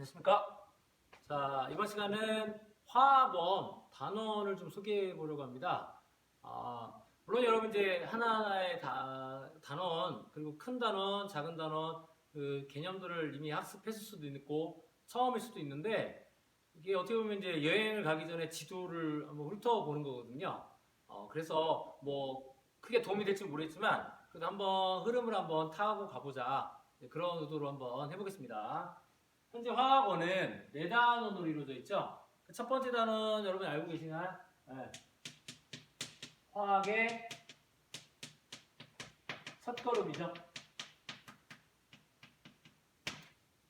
안녕하십니까? 자, 이번 시간은 화학원 단원을 좀 소개해 보려고 합니다. 물론 여러분 이제 하나하나의 단원, 그리고 큰 단원, 작은 단원, 그 개념들을 이미 학습했을 수도 있고, 처음일 수도 있는데, 이게 어떻게 보면 이제 여행을 가기 전에 지도를 한번 훑어보는 거거든요. 그래서 뭐 크게 도움이 될지 모르겠지만, 그래도 한번 흐름을 한번 타고 가보자. 그런 의도로 한번 해보겠습니다. 현재 화학원은 네 단원으로 이루어져 있죠. 첫 번째 단원 여러분 알고 계시나요? 네. 화학의 첫걸음이죠.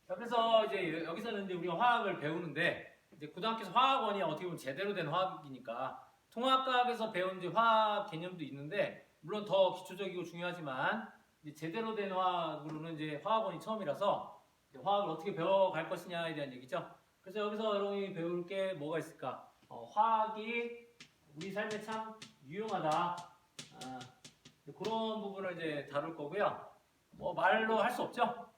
자, 그래서 이제 여기서는 이제 우리가 화학을 배우는데 이제 고등학교에서 화학원이 어떻게 보면 제대로 된 화학이니까 통합과학에서 배운 이제 화학 개념도 있는데 물론 더 기초적이고 중요하지만 이제 제대로 된 화학으로는 이제 화학원이 처음이라서 화학을 어떻게 배워갈 것이냐에 대한 얘기죠. 그래서 여기서 여러분이 배울 게 뭐가 있을까? 화학이 우리 삶에 참 유용하다. 그런 부분을 이제 다룰 거고요. 뭐 말로 할 수 없죠.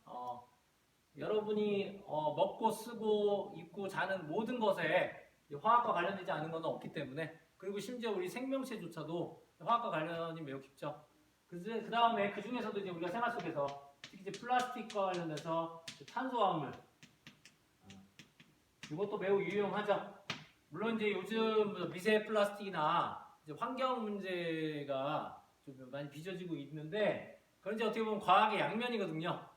여러분이 먹고 쓰고 입고 자는 모든 것에 화학과 관련되지 않은 것은 없기 때문에 그리고 심지어 우리 생명체조차도 화학과 관련이 매우 깊죠. 그 다음에 그 중에서도 이제 우리가 생활 속에서 특히 이제 플라스틱과 관련돼서 탄소화물 이것도 매우 유용하죠. 물론 이제 요즘 미세 플라스틱이나 이제 환경 문제가 좀 많이 빚어지고 있는데 그런 이제 어떻게 보면 과학의 양면이거든요.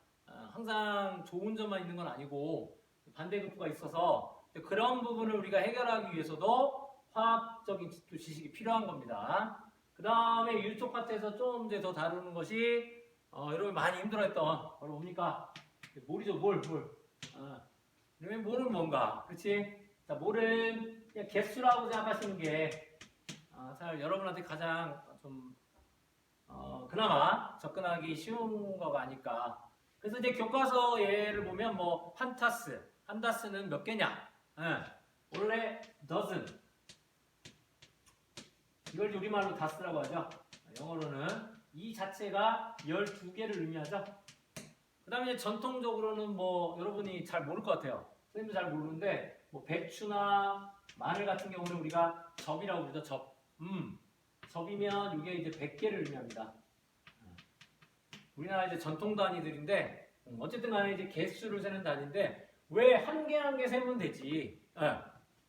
항상 좋은 점만 있는 건 아니고 반대급부가 있어서 그런 부분을 우리가 해결하기 위해서도 화학적인 지식이 필요한 겁니다. 그 다음에 유쪽 파트에서 좀 이제 더 다루는 것이 여러분이 많이 힘들어했던 바로 뭡니까? 몰이죠, 몰. 그러면 몰은 뭔가, 그렇지? 자, 몰은 그냥 개수라고 생각하시는 게 사실 여러분한테 가장 좀 그나마 접근하기 쉬운 거가 아닐까. 그래서 이제 교과서 예를 보면 뭐 한 다스는 몇 개냐? 원래 dozen. 이걸 우리말로 다스라고 하죠. 영어로는 이 자체가 12개를 의미하죠. 그 다음에 이제 전통적으로는 뭐 여러분이 잘 모를 것 같아요. 선생님도 잘 모르는데 뭐 배추나 마늘 같은 경우는 우리가 접이라고 부르죠. 접. 접이면 이게 이제 100개를 의미합니다. 우리나라 이제 전통 단위들인데 어쨌든 간에 이제 개수를 세는 단위인데 왜 한 개 한 개 세면 되지?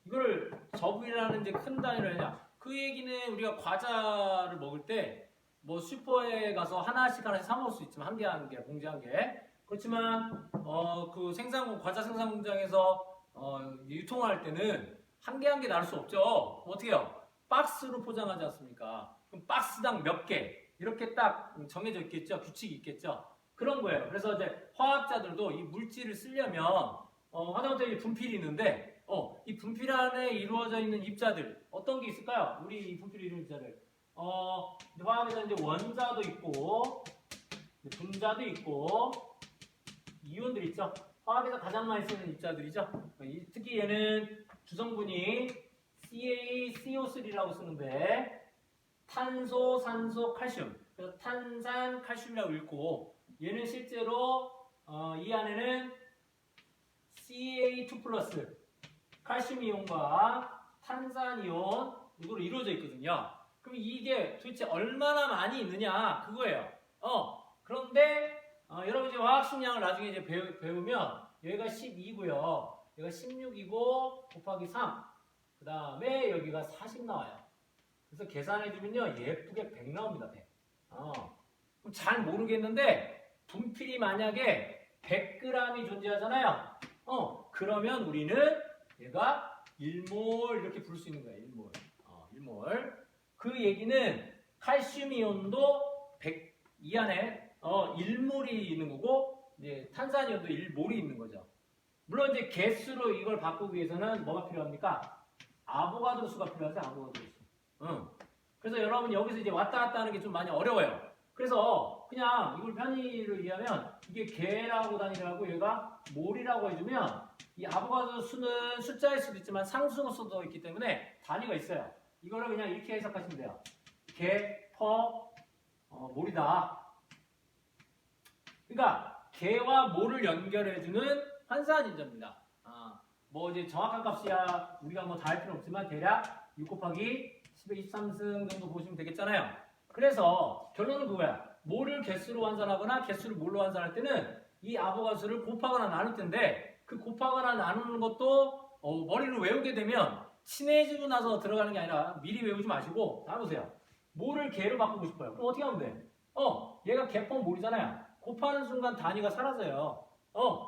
이거를 접이라는 이제 큰 단위로 하냐? 그 얘기는 우리가 과자를 먹을 때 뭐 슈퍼에 가서 하나씩 사 먹을 수 있지만 한 개 한 개, 봉지 한 개. 그렇지만 그 과자 생산 공장에서 유통할 때는 한 개 한 개 나눌 수 없죠. 어떻게 해요? 박스로 포장하지 않습니까? 그럼 박스당 몇 개 이렇게 딱 정해져 있겠죠. 규칙이 있겠죠. 그런 거예요. 그래서 이제 화학자들도 이 물질을 쓰려면 하다못해 분필이 있는데 이 분필 안에 이루어져 있는 입자들 어떤 게 있을까요? 우리 이 분필 이루어진 입자들 화학에서 이제 원자도 있고 분자도 있고 이온들 있죠. 화학에서 가장 많이 쓰는 입자들이죠. 특히 얘는 주성분이 CaCO3라고 쓰는데 탄소, 산소, 칼슘. 그래서 탄산, 칼슘이라고 읽고 얘는 실제로 이 안에는 Ca2 플러스 칼슘 이온과 탄산 이온 이걸로 이루어져 있거든요. 그럼 이게 도대체 얼마나 많이 있느냐 그거예요. 그런데 여러분 이제 화학식량을 나중에 이제 배우면 여기가 12고요. 여기가 16이고 곱하기 3. 그 다음에 여기가 40 나와요. 그래서 계산해주면요 예쁘게 100 나옵니다. 100. 그럼 잘 모르겠는데 분필이 만약에 100g이 존재하잖아요. 그러면 우리는 얘가 1몰 이렇게 부를 수 있는 거예요. 1몰. 1몰. 그 얘기는 칼슘 이온도 100, 이 안에 1몰이 있는 거고 이제 탄산 이온도 1몰이 있는 거죠. 물론 이제 개수로 이걸 바꾸기 위해서는 뭐가 필요합니까? 아보가드로 수가 필요하죠. 아보가드로 수. 그래서 여러분 여기서 이제 왔다 갔다 하는 게 좀 많이 어려워요. 그래서 그냥 이걸 편의를 이해하면 이게 개라고 단위라고 얘가 몰이라고 해주면 이 아보가드로 수는 숫자일 수도 있지만 상수로서도 있기 때문에 단위가 있어요. 이거를 그냥 이렇게 해석하시면 돼요. 개, 퍼, 몰이다. 그러니까 개와 몰을 연결해주는 환산인자입니다. 뭐 이제 정확한 값이야 우리가 뭐 다 할 필요 없지만 대략 6 곱하기 10의 23승 정도 보시면 되겠잖아요. 그래서 결론은 그거야. 뭐를 개수로 환산하거나 개수를 뭘로 환산할 때는 이 아보가수를 곱하거나 나눌 텐데 그 곱하거나 나누는 것도 머리로 외우게 되면 친해지고 나서 들어가는 게 아니라 미리 외우지 마시고 다 보세요. 뭐를 개로 바꾸고 싶어요. 그럼 어떻게 하면 돼? 얘가 개펑 몰이잖아요. 곱하는 순간 단위가 사라져요.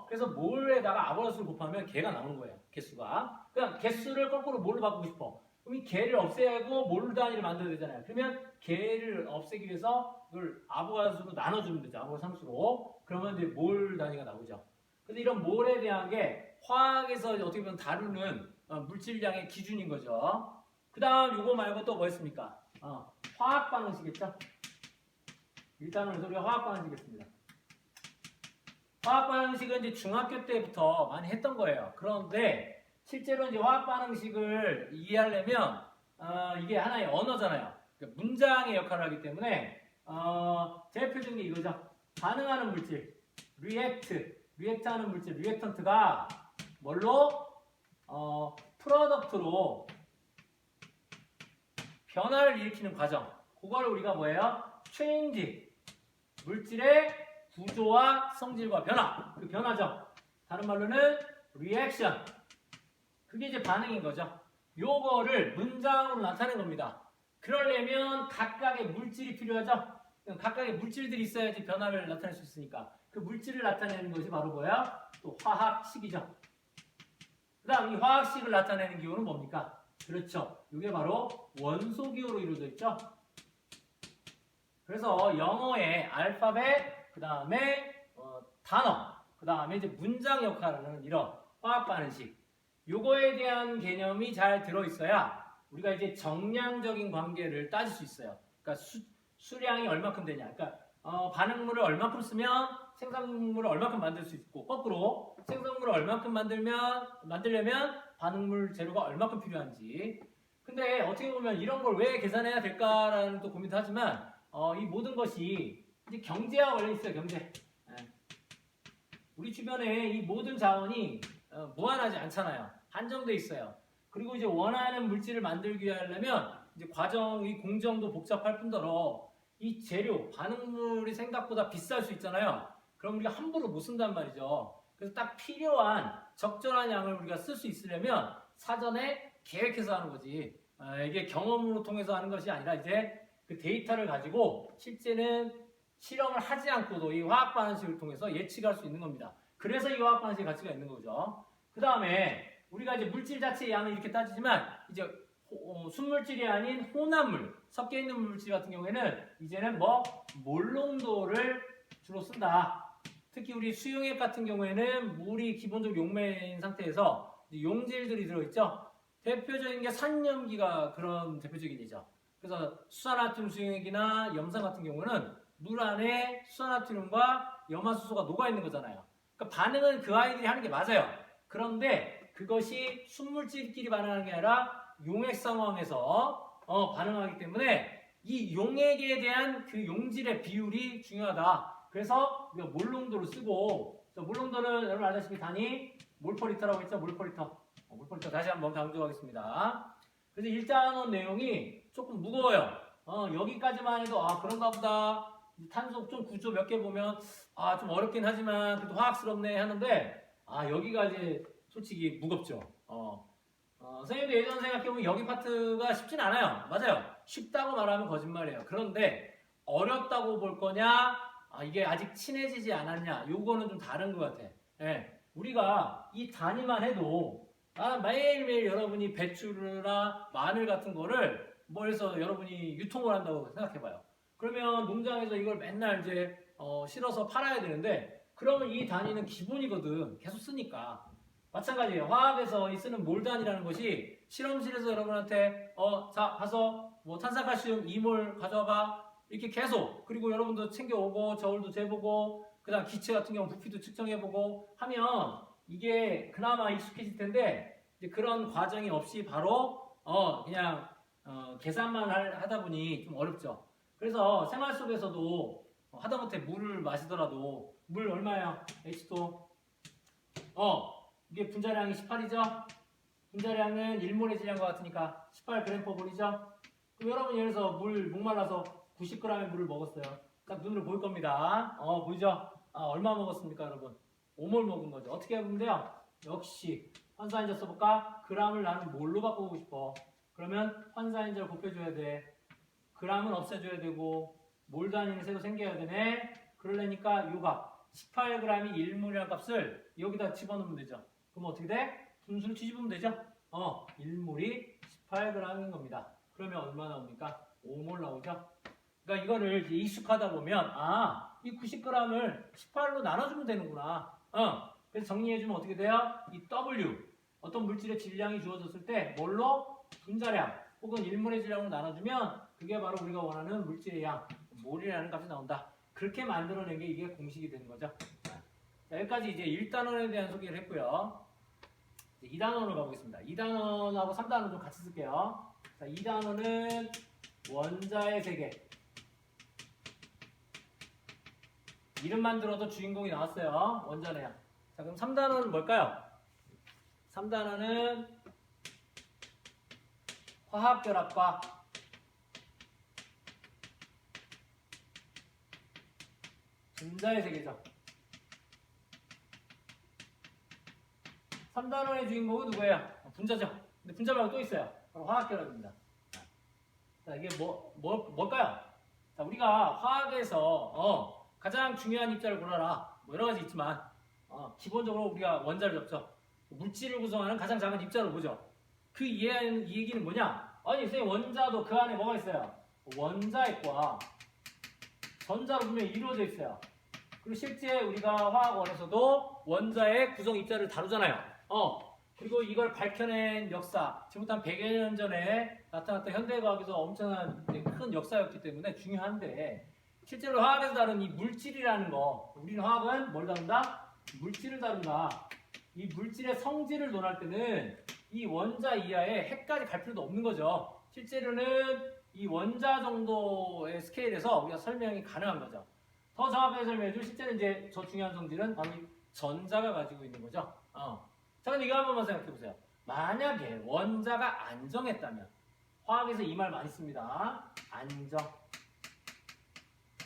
그래서 몰에다가 아보가수를 곱하면 개가 나오는 거예요. 개수가. 그냥 개수를 거꾸로 뭘로 바꾸고 싶어. 그럼 이 개를 없애고 몰 단위를 만들어야 되잖아요. 그러면 개를 없애기 위해서 이걸 아보가수로 나눠주면 되죠. 아보가 상수로. 그러면 이제 몰 단위가 나오죠. 그래서 이런 몰에 대한 게 화학에서 어떻게 보면 다루는 물질량의 기준인 거죠. 그 다음 이거 말고 또 뭐 있습니까? 화학 반응식이겠죠? 일단은 우리가 화학 반응식이겠습니다. 화학 반응식은 이제 중학교 때부터 많이 했던 거예요. 그런데 실제로 이제 화학 반응식을 이해하려면 이게 하나의 언어잖아요. 그러니까 문장의 역할을 하기 때문에 대표적인 게 이거죠. 반응하는 물질, 리액트하는 물질, 리액턴트가 뭘로? 프로덕트로 변화를 일으키는 과정. 그걸 우리가 뭐예요? 체인지, 물질의 구조와 성질과 변화. 그 변화죠. 다른 말로는 리액션. 그게 이제 반응인 거죠. 요거를 문장으로 나타낸 겁니다. 그러려면 각각의 물질이 필요하죠. 각각의 물질들이 있어야지 변화를 나타낼 수 있으니까. 그 물질을 나타내는 것이 바로 뭐야? 또 화학식이죠. 그 다음 이 화학식을 나타내는 기호는 뭡니까? 그렇죠. 이게 바로 원소 기호로 이루어져 있죠. 그래서 영어의 알파벳, 그 다음에 단어, 그 다음에 이제 문장 역할을 하는 이런 화학 반응식. 요거에 대한 개념이 잘 들어있어야 우리가 이제 정량적인 관계를 따질 수 있어요. 그러니까 수량이 얼마큼 되냐. 그러니까 반응물을 얼마큼 쓰면 생산물을 얼마큼 만들 수 있고, 거꾸로 생산물을 얼마큼 만들려면 반응물 재료가 얼마큼 필요한지. 근데 어떻게 보면 이런 걸 왜 계산해야 될까라는 또 고민도 하지만 이 모든 것이 이제 경제와 관련이 있어요. 경제. 우리 주변에 이 모든 자원이 무한하지 않잖아요. 한정돼 있어요. 그리고 이제 원하는 물질을 만들기 하려면 이제 과정이 공정도 복잡할 뿐더러 이 재료, 반응물이 생각보다 비쌀 수 있잖아요. 그럼 우리가 함부로 못 쓴단 말이죠. 그래서 딱 필요한 적절한 양을 우리가 쓸 수 있으려면 사전에 계획해서 하는 거지. 이게 경험으로 통해서 하는 것이 아니라 이제 그 데이터를 가지고 실제는 실험을 하지 않고도 이 화학 반응식을 통해서 예측할 수 있는 겁니다. 그래서 이 화학 반응식의 가치가 있는 거죠. 그 다음에 우리가 이제 물질 자체의 양을 이렇게 따지지만 이제 순물질이 아닌 혼합물, 섞여 있는 물질 같은 경우에는 이제는 몰농도를 주로 쓴다. 특히 우리 수용액 같은 경우에는 물이 기본적으로 용매인 상태에서 용질들이 들어있죠. 대표적인 게 산염기가 그런 대표적인 예죠. 그래서 수산화퓐 수용액이나 염산 같은 경우는 물 안에 수산화퓐과 염화수소가 녹아있는 거잖아요. 그러니까 반응은 그 아이들이 하는 게 맞아요. 그런데 그것이 순물질끼리 반응하는 게 아니라 용액 상황에서 반응하기 때문에 이 용액에 대한 그 용질의 비율이 중요하다. 그래서 우리가 몰농도를 쓰고, 몰농도는 여러분 알다시피 단위 몰퍼리터라고 했죠. 몰퍼리터. 몰퍼리터 다시 한번 강조하겠습니다. 그래서 1단원 내용이 조금 무거워요. 여기까지만 해도 그런가 보다. 탄소 좀 구조 몇 개 보면 좀 어렵긴 하지만 그래도 화학스럽네 하는데 여기가 이제 솔직히 무겁죠. 선생님도 예전 생각해보면 여기 파트가 쉽진 않아요. 맞아요. 쉽다고 말하면 거짓말이에요. 그런데 어렵다고 볼 거냐, 이게 아직 친해지지 않았냐, 요거는 좀 다른 것 같아. 예. 우리가 이 단위만 해도 매일매일 여러분이 배추나 마늘 같은 거를 해서 여러분이 유통을 한다고 생각해봐요. 그러면 농장에서 이걸 맨날 이제 실어서 팔아야 되는데, 그러면 이 단위는 기본이거든. 계속 쓰니까. 마찬가지예요. 화학에서 쓰는 몰단이라는 것이 실험실에서 여러분한테 자 가서 탄산칼슘 2몰 가져와봐 이렇게 계속, 그리고 여러분도 챙겨오고 저울도 재보고 그다음 기체 같은 경우 부피도 측정해보고 하면 이게 그나마 익숙해질 텐데, 이제 그런 과정이 없이 바로 그냥 계산만 하다 보니 좀 어렵죠. 그래서 생활 속에서도 하다못해 물을 마시더라도 물 얼마야? H2O 이게 분자량이 18이죠? 분자량은 1몰의 질량과 같으니까 18g/몰이죠? 그럼 여러분 예를 들어서 목말라서 90g의 물을 먹었어요. 딱 눈으로 보일 겁니다. 보이죠? 얼마 먹었습니까, 여러분? 5몰 먹은 거죠. 어떻게 해보면 돼요? 역시 환산인자 써볼까? g을 나는 몰로 바꾸고 싶어. 그러면 환산인자를 곱해줘야 돼. g은 없애줘야 되고 몰 단위는 새로 생겨야 되네. 그러려니까 요 값 18g이 1몰이라는 값을 여기다 집어넣으면 되죠. 그럼 어떻게 돼? 분수를 뒤집으면 되죠? 1몰이 18g인 겁니다. 그러면 얼마 나옵니까? 5몰 나오죠? 그러니까 이거를 이제 익숙하다 보면 이 90g을 18로 나눠주면 되는구나. 그래서 정리해주면 어떻게 돼요? 이 W 어떤 물질의 질량이 주어졌을 때 뭘로? 분자량 혹은 1몰의 질량으로 나눠주면 그게 바로 우리가 원하는 물질의 양 몰이라는 값이 나온다. 그렇게 만들어낸 게 이게 공식이 되는 거죠. 자, 여기까지 이제 1단원에 대한 소개를 했고요. 2단원으로 가보겠습니다. 2단원하고 3단원 좀 같이 쓸게요. 자, 2단원은 원자의 세계. 이름만 들어도 주인공이 나왔어요. 원자네요. 자, 그럼 3단원은 뭘까요? 3단원은 화학결합과 분자의 세계죠. 3단원의 주인공은 누구예요? 분자죠. 근데 분자 말고 또 있어요. 바로 화학결합입니다. 자, 이게 뭘까요? 자, 우리가 화학에서 가장 중요한 입자를 골라라. 뭐 여러 가지 있지만 기본적으로 우리가 원자를 잡죠. 물질을 구성하는 가장 작은 입자를 보죠. 그 이 얘기는 뭐냐? 아니 선생님 원자도 그 안에 뭐가 있어요? 원자핵과 전자로 분명히 이루어져 있어요. 그리고 실제 우리가 화학원에서도 원자의 구성 입자를 다루잖아요. 그리고 이걸 밝혀낸 역사, 지금부터 한 100여 년 전에 나타났던 현대과학에서 엄청난 큰 역사였기 때문에 중요한데 실제로 화학에서 다룬 이 물질이라는 거, 우리는 화학은 뭘 다룬다? 물질을 다룬다. 이 물질의 성질을 논할 때는 이 원자 이하의 핵까지 갈 필요도 없는 거죠. 실제로는 이 원자 정도의 스케일에서 우리가 설명이 가능한 거죠. 더 정확하게 설명해줄 실제는 이제 저 중요한 성질은 바로 이 전자가 가지고 있는 거죠. 자, 그럼 이거 한 번만 생각해 보세요. 만약에 원자가 안정했다면, 화학에서 이 말 많이 씁니다. 안정.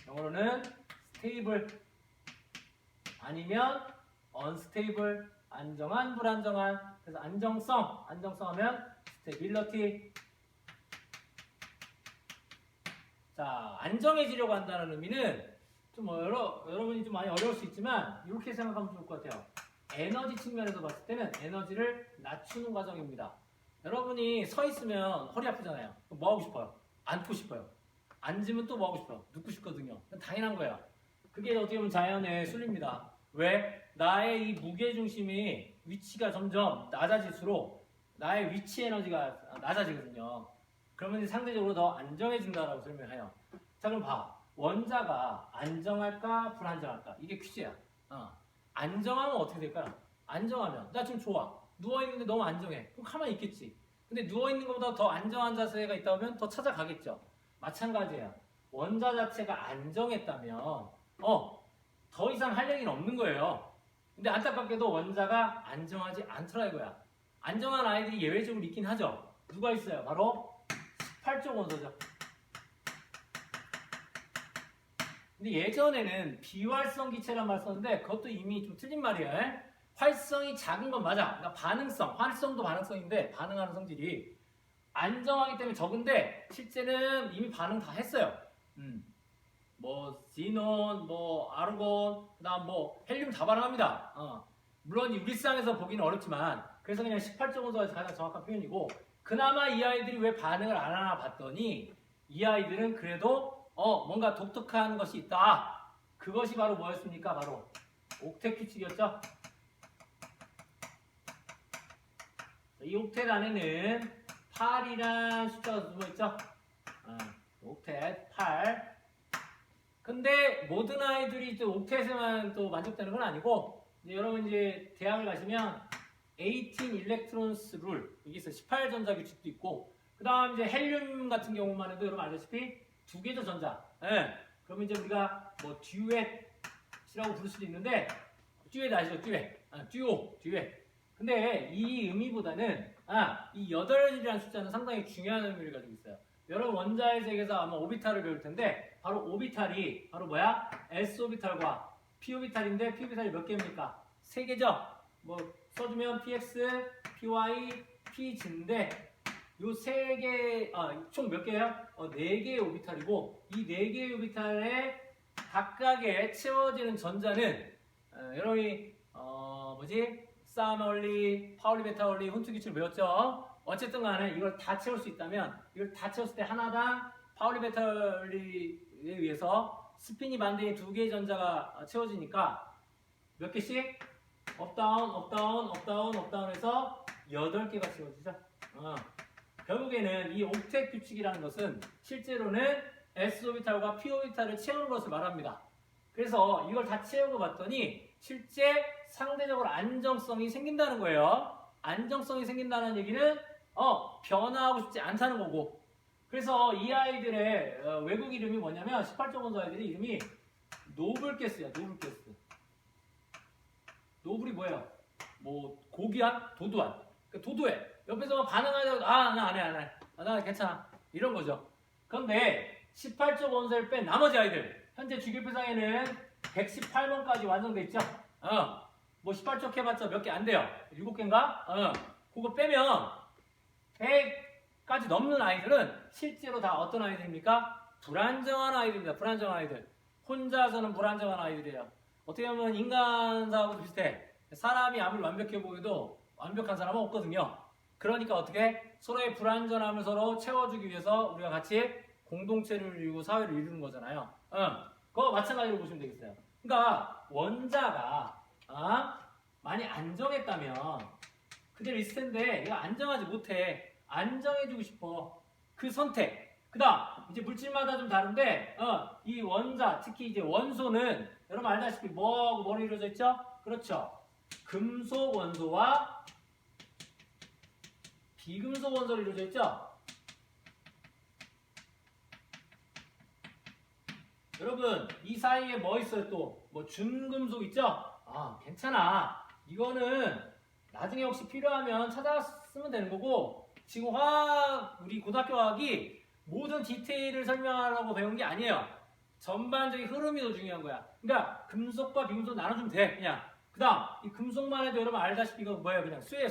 영어로는 stable 아니면 unstable, 안정한, 불안정한. 그래서 안정성 하면 stability. 자, 안정해지려고 한다는 의미는 좀 여러분이 좀 많이 어려울 수 있지만 이렇게 생각하면 좋을 것 같아요. 에너지 측면에서 봤을 때는 에너지를 낮추는 과정입니다. 여러분이 서 있으면 허리 아프잖아요. 그럼 뭐 하고 싶어요? 앉고 싶어요. 앉으면 또 뭐 하고 싶어요? 눕고 싶거든요. 당연한 거예요. 그게 어떻게 보면 자연의 순리입니다. 왜? 나의 이 무게중심이 위치가 점점 낮아질수록 나의 위치 에너지가 낮아지거든요. 그러면 상대적으로 더 안정해진다라고 설명해요. 자, 그럼 봐. 원자가 안정할까 불안정할까? 이게 퀴즈야. 안정하면 어떻게 될까요? 안정하면 나 지금 좋아. 누워있는데 너무 안정해. 그럼 가만히 있겠지. 근데 누워있는 것보다 더 안정한 자세가 있다 보면 더 찾아가겠죠. 마찬가지예요. 원자 자체가 안정했다면 더 이상 할 얘기는 없는 거예요. 근데 안타깝게도 원자가 안정하지 않더라 이거야. 안정한 아이들이 예외적으로 있긴 하죠. 누가 있어요? 바로 18조 원소죠. 근데 예전에는 비활성 기체란 말 썼는데 그것도 이미 좀 틀린 말이에요. 활성이 작은 건 맞아. 그러니까 반응성, 활성도 반응성인데 반응하는 성질이 안정하기 때문에 적은데 실제는 이미 반응 다 했어요. 뭐 지논, 뭐 아르곤, 그다음 뭐 헬륨 다 반응합니다. 물론 일상에서 보기는 어렵지만 그래서 그냥 18조 원소가 가장 정확한 표현이고 그나마 이 아이들이 왜 반응을 안 하나 봤더니 이 아이들은 그래도 뭔가 독특한 것이 있다. 그것이 바로 뭐였습니까? 바로 옥텟 규칙이었죠. 이 옥텟 안에는 8이란 숫자가 숨어있죠. 옥텟 8. 근데 모든 아이들이 또 옥텟에만 또 만족되는 건 아니고 여러분 이제 대학을 가시면 18 electrons rule 이게 있어요. 18전자 규칙도 있고 그 다음 이제 헬륨 같은 경우만 해도 여러분 알다시피 두 개죠 전자. 그러면 이제 우리가 뭐 듀엣이라고 부를 수도 있는데 듀엣 아시죠? 듀엣. 듀오, 듀엣. 근데 이 의미보다는 이 8이라는 숫자는 상당히 중요한 의미를 가지고 있어요. 여러분 원자의 세계에서 아마 오비탈을 배울 텐데 바로 오비탈이 바로 뭐야? s 오비탈과 p 오비탈인데 p 오비탈이 몇 개입니까? 3개죠. 뭐 써주면 px, py, pg인데 요 3개 총 몇 개예요? 4개의 오비탈이고 이 4개의 오비탈에 각각에 채워지는 전자는 여러분이 싸마울리, 파울리, 베타울리, 훈트 기출 배웠죠? 어쨌든 간에 이걸 다 채울 수 있다면 이걸 다 채웠을 때 하나당 파울리, 베타울리에 의해서 스핀이 반대인 2개의 전자가 채워지니까 몇 개씩? 업다운, 업다운, 업다운, 업다운해서 8개가 채워지죠. 결국에는 이 옥텟 규칙이라는 것은 실제로는 s오비탈과 p오비탈을 채우는 것을 말합니다. 그래서 이걸 다 채우고 봤더니 실제 상대적으로 안정성이 생긴다는 거예요. 안정성이 생긴다는 얘기는 변화하고 싶지 않다는 거고. 그래서 이 아이들의 외국 이름이 뭐냐면 18조 원소 아이들의 이름이 노블가스야. 노블가스. 노블이 뭐예요? 뭐 고귀한? 도도한. 그러니까 도도해. 옆에서 반응하려고 나 안 해. 나 괜찮아. 이런 거죠. 그런데 18조 원소를 뺀 나머지 아이들 현재 주기표상에는 118번까지 완성돼 있죠. 뭐 18쪽 해봤자 몇 개 안 돼요. 7개인가? 그거 빼면 100까지 넘는 아이들은 실제로 다 어떤 아이들입니까? 불안정한 아이들입니다. 불안정한 아이들. 혼자서는 불안정한 아이들이에요. 어떻게 보면 인간사하고도 비슷해. 사람이 아무리 완벽해 보여도 완벽한 사람은 없거든요. 그러니까 어떻게? 서로의 불안전함을 서로 채워주기 위해서 우리가 같이 공동체를 이루고 사회를 이루는 거잖아요. 그거 마찬가지로 보시면 되겠어요. 그러니까 원자가 많이 안정했다면 그대로 있을 텐데 얘가 안정하지 못해. 안정해주고 싶어. 그 선택. 그 다음 이제 물질마다 좀 다른데 이 원자 특히 이제 원소는 여러분 알다시피 뭐로 이루어져 있죠? 그렇죠. 금속 원소와 비금속 원소로 이루어져 있죠? 여러분 이 사이에 뭐 있어요 또? 뭐 준금속 있죠? 괜찮아. 이거는 나중에 혹시 필요하면 찾아쓰면 되는 거고 지금 우리 고등학교 과학이 모든 디테일을 설명하려고 배운 게 아니에요. 전반적인 흐름이 더 중요한 거야. 그러니까 금속과 비금속 나눠주면 돼. 그냥. 그 다음 이 금속만 해도 여러분 알다시피 이거 뭐예요? 그냥 쇠.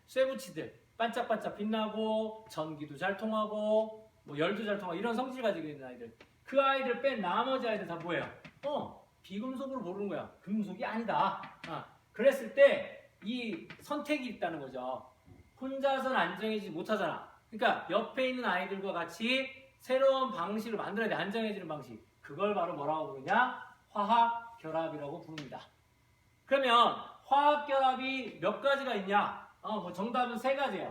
쇠붙이들. 반짝반짝 빛나고 전기도 잘 통하고 뭐 열도 잘 통하고 이런 성질 가지고 있는 아이들. 그 아이들 뺀 나머지 아이들 다 뭐예요? 비금속으로 고르는 거야. 금속이 아니다. 그랬을 때 이 선택이 있다는 거죠. 혼자서는 안정해지지 못하잖아. 그러니까 옆에 있는 아이들과 같이 새로운 방식을 만들어야 돼. 안정해지는 방식. 그걸 바로 뭐라고 부르냐? 화학결합이라고 부릅니다. 그러면 화학결합이 몇 가지가 있냐? 뭐 정답은 3가지예요.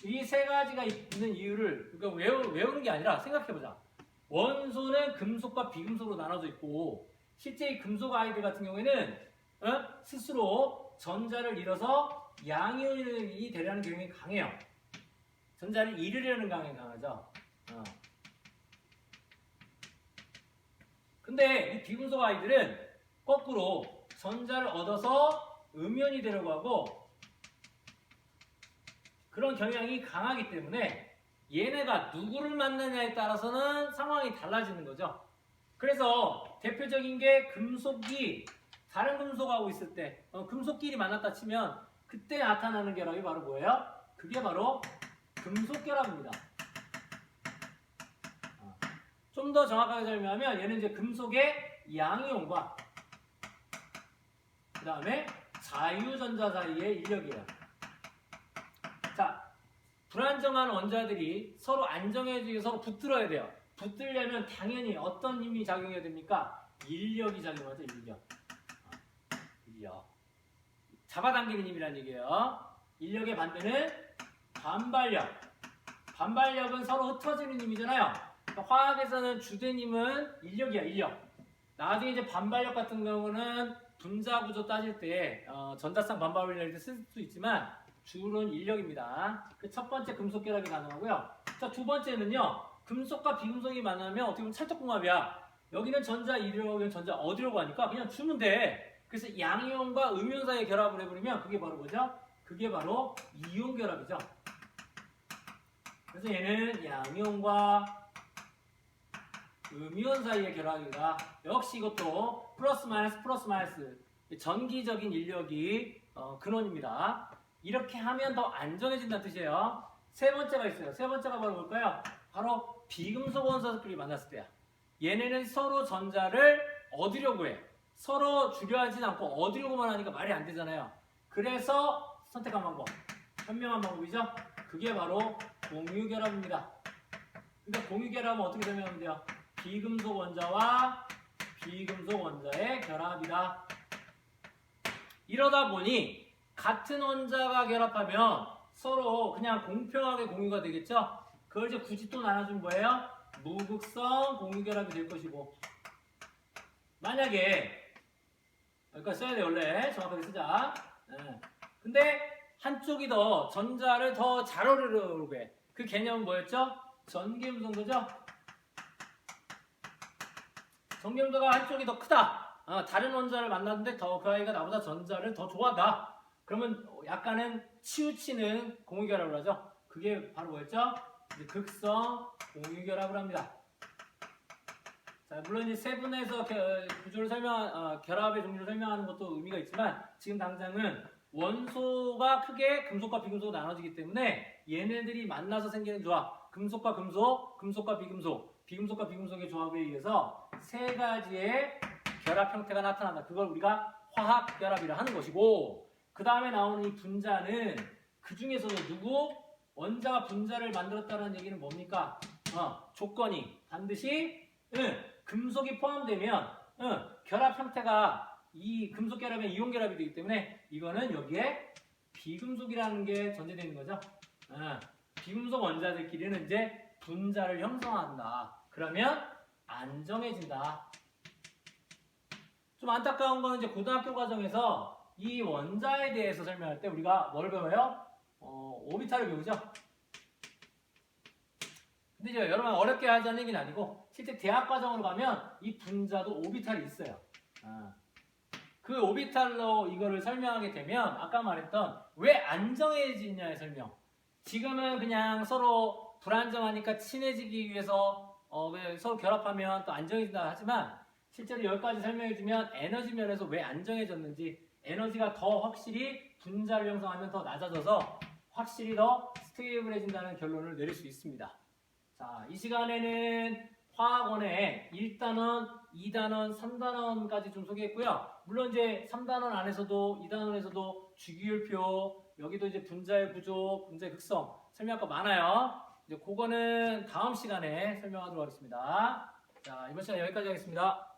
이 3가지가 있는 이유를 그러니까 외우는 게 아니라 생각해보자. 원소는 금속과 비금속으로 나눠져 있고 실제 이 금속 아이들 같은 경우에는 스스로 전자를 잃어서 양이온이 되려는 경향이 강해요. 전자를 잃으려는 경향이 강하죠. 근데 이 비금속 아이들은 거꾸로 전자를 얻어서 음이온이 되려고 하고 그런 경향이 강하기 때문에 얘네가 누구를 만나냐에 따라서는 상황이 달라지는 거죠. 그래서 대표적인 게 금속이 다른 금속하고 있을 때 금속끼리 만났다 치면 그때 나타나는 결합이 바로 뭐예요? 그게 바로 금속결합입니다. 좀 더 정확하게 설명하면 얘는 이제 금속의 양이온과 그 다음에 자유전자 사이의 인력이에요. 자, 불안정한 원자들이 서로 안정해지고 서로 붙들어야 돼요. 붙들려면 당연히 어떤 힘이 작용해야 됩니까? 인력이 작용하죠. 인력. 잡아당기는 힘이라는 얘기예요. 인력의 반대는 반발력. 반발력은 서로 흩어지는 힘이잖아요. 그러니까 화학에서는 주된 힘은 인력이야. 인력. 나중에 이제 반발력 같은 경우는 분자 구조 따질 때 전자쌍 반발력을 쓸 수 있지만 주는 인력입니다. 그 첫 번째 금속 결합이 가능하고요. 자, 두 번째는요. 금속과 비금속이 만나면 어떻게 보면 찰떡궁합이야. 여기는 전자 이리로, 여기는 전자 어디로 가니까 그냥 주면 돼. 그래서 양이온과 음이온 사이에 결합을 해버리면 그게 바로 뭐죠? 그게 바로 이온 결합이죠. 그래서 얘는 양이온과 음이온 사이의 결합이다. 역시 이것도 플러스 마이너스 전기적인 인력이 근원입니다. 이렇게 하면 더 안전해진다는 뜻이에요. 세 번째가 있어요. 세 번째가 바로 뭘까요? 바로 비금속 원소들끼리 만났을 때야. 얘네는 서로 전자를 얻으려고 해. 서로 주려 하진 않고 얻으려고만 하니까 말이 안 되잖아요. 그래서 선택한 방법, 현명한 방법이죠. 그게 바로 공유결합입니다. 그러니까 공유결합은 어떻게 설명하면 돼요? 비금속 원자와 비금속 원자의 결합이다. 이러다 보니 같은 원자가 결합하면 서로 그냥 공평하게 공유가 되겠죠? 그걸 이제 굳이 또 나눠주면 뭐예요? 무극성 공유결합이 될 것이고, 만약에 여기까지 써야 돼. 원래 정확하게 쓰자. 근데 한쪽이 더 전자를 더 잘 얻으려고 해. 그 개념은 뭐였죠? 전기음성도죠? 전기음도가 한쪽이 더 크다. 다른 원자를 만났는데 더 그 아이가 나보다 전자를 더 좋아한다. 그러면 약간은 치우치는 공유결합을 하죠. 그게 바로 뭐였죠? 이제 극성 공유결합을 합니다. 자, 물론 이제 세분에서 구조를 결합의 종류를 설명하는 것도 의미가 있지만 지금 당장은 원소가 크게 금속과 비금속으로 나눠지기 때문에 얘네들이 만나서 생기는 조합, 금속과 금속, 금속과 비금속, 비금속과 비금속의 조합에 의해서 세 가지의 결합 형태가 나타난다. 그걸 우리가 화학 결합이라 하는 것이고, 그 다음에 나오는 이 분자는 그 중에서도 누구? 원자가 분자를 만들었다는 얘기는 뭡니까? 조건이 반드시 금속이 포함되면 결합 형태가 이 금속 결합의 이온 결합이 되기 때문에 이거는 여기에 비금속이라는 게 전제되어 있는 거죠. 비금속 원자들끼리는 이제 분자를 형성한다. 그러면 안정해진다. 좀 안타까운 거는 이제 고등학교 과정에서 이 원자에 대해서 설명할 때 우리가 뭘 배워요? 오비탈을 배우죠. 근데 이제 여러분 어렵게 하자는 얘기는 아니고 실제 대학 과정으로 가면 이 분자도 오비탈이 있어요. 그 오비탈로 이거를 설명하게 되면 아까 말했던 왜 안정해지냐의 설명. 지금은 그냥 서로 불안정하니까 친해지기 위해서 서로 결합하면 또 안정해진다 하지만 실제로 여기까지 설명해주면 에너지 면에서 왜 안정해졌는지, 에너지가 더 확실히 분자를 형성하면 더 낮아져서 확실히 더 스테이블해진다는 결론을 내릴 수 있습니다. 자, 이 시간에는 화학원의 1단원, 2단원, 3단원까지 좀 소개했고요. 물론 이제 3단원 안에서도 2단원에서도 주기율표, 여기도 이제 분자의 구조, 분자의 극성 설명할 거 많아요. 이제 그거는 다음 시간에 설명하도록 하겠습니다. 자, 이번 시간 여기까지 하겠습니다.